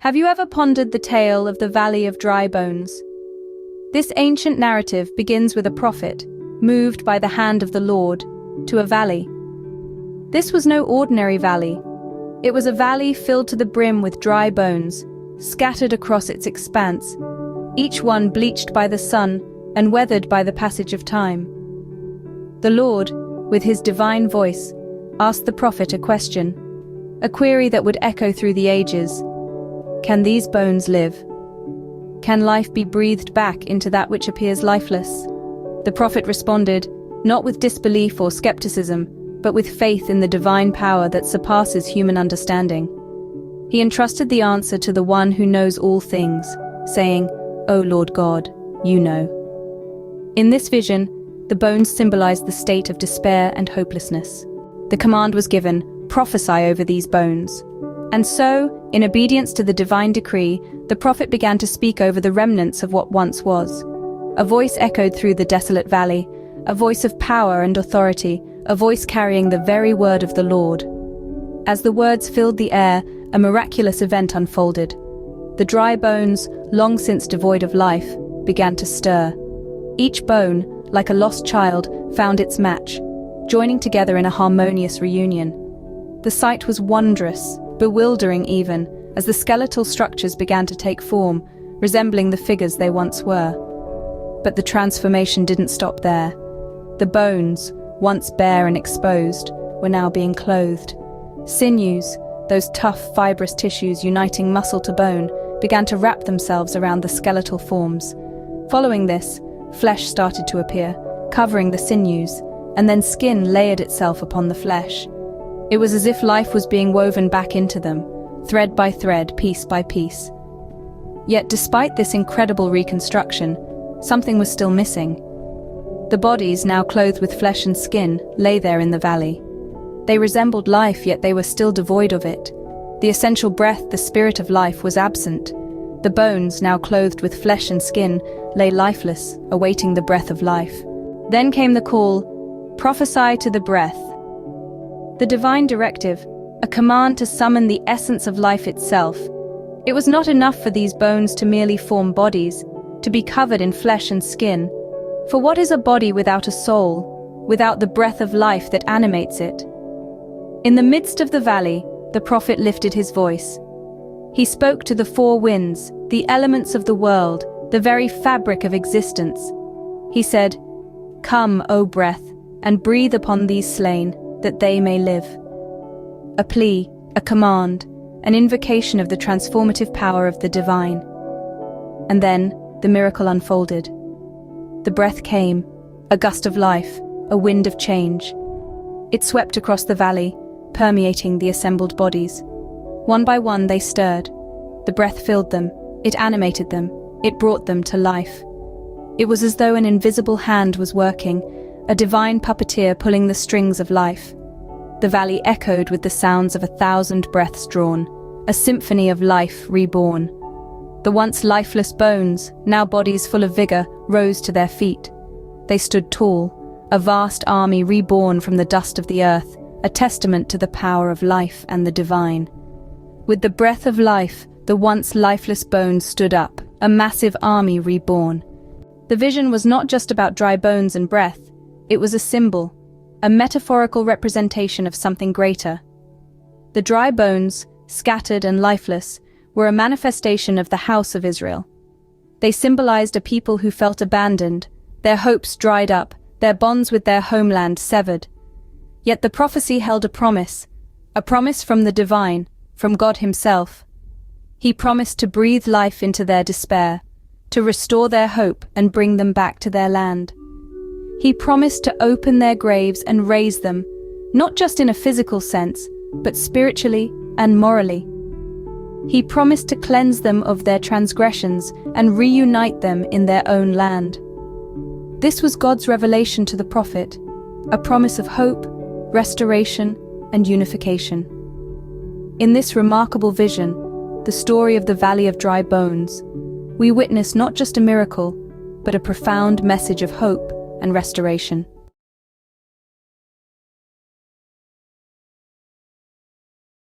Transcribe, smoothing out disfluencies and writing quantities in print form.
Have you ever pondered the tale of the Valley of Dry Bones? This ancient narrative begins with a prophet, moved by the hand of the Lord, to a valley. This was no ordinary valley. It was a valley filled to the brim with dry bones, scattered across its expanse, each one bleached by the sun and weathered by the passage of time. The Lord, with his divine voice, asked the prophet a question, a query that would echo through the ages. Can these bones live? Can life be breathed back into that which appears lifeless? The prophet responded, not with disbelief or skepticism, but with faith in the divine power that surpasses human understanding. He entrusted the answer to the one who knows all things, saying, "O Lord God, you know." In this vision, the bones symbolized the state of despair and hopelessness. The command was given, prophesy over these bones. And so, in obedience to the divine decree, the prophet began to speak over the remnants of what once was. A voice echoed through the desolate valley, a voice of power and authority, a voice carrying the very word of the Lord. As the words filled the air, a miraculous event unfolded. The dry bones, long since devoid of life, began to stir. Each bone, like a lost child, found its match, joining together in a harmonious reunion. The sight was wondrous, bewildering even, as the skeletal structures began to take form, resembling the figures they once were. But the transformation didn't stop there. The bones, once bare and exposed, were now being clothed. Sinews, those tough, fibrous tissues uniting muscle to bone, began to wrap themselves around the skeletal forms. Following this, flesh started to appear, covering the sinews, and then skin layered itself upon the flesh. It was as if life was being woven back into them, thread by thread, piece by piece. Yet despite this incredible reconstruction, something was still missing. The bodies, now clothed with flesh and skin, lay there in the valley. They resembled life, yet they were still devoid of it. The essential breath, the spirit of life, was absent. The bones, now clothed with flesh and skin, lay lifeless, awaiting the breath of life. Then came the call, prophesy to the breath. The divine directive, a command to summon the essence of life itself. It was not enough for these bones to merely form bodies, to be covered in flesh and skin. For what is a body without a soul, without the breath of life that animates it? In the midst of the valley, the prophet lifted his voice. He spoke to the four winds, the elements of the world, the very fabric of existence. He said, "Come, O breath, and breathe upon these slain, that they may live." A plea, a command, an invocation of the transformative power of the divine. And then, the miracle unfolded. The breath came, a gust of life, a wind of change. It swept across the valley, permeating the assembled bodies. One by one they stirred. The breath filled them, it animated them, it brought them to life. It was as though an invisible hand was working, a divine puppeteer pulling the strings of life. The valley echoed with the sounds of 1,000 breaths drawn, a symphony of life reborn. The once lifeless bones, now bodies full of vigor, rose to their feet. They stood tall, a vast army reborn from the dust of the earth, a testament to the power of life and the divine. With the breath of life, the once lifeless bones stood up, a massive army reborn. The vision was not just about dry bones and breath. It was a symbol, a metaphorical representation of something greater. The dry bones, scattered and lifeless, were a manifestation of the house of Israel. They symbolized a people who felt abandoned, their hopes dried up, their bonds with their homeland severed. Yet the prophecy held a promise from the divine, from God himself. He promised to breathe life into their despair, to restore their hope and bring them back to their land. He promised to open their graves and raise them, not just in a physical sense, but spiritually and morally. He promised to cleanse them of their transgressions and reunite them in their own land. This was God's revelation to the prophet, a promise of hope, restoration, and unification. In this remarkable vision, the story of the Valley of Dry Bones, we witness not just a miracle, but a profound message of hope and restoration.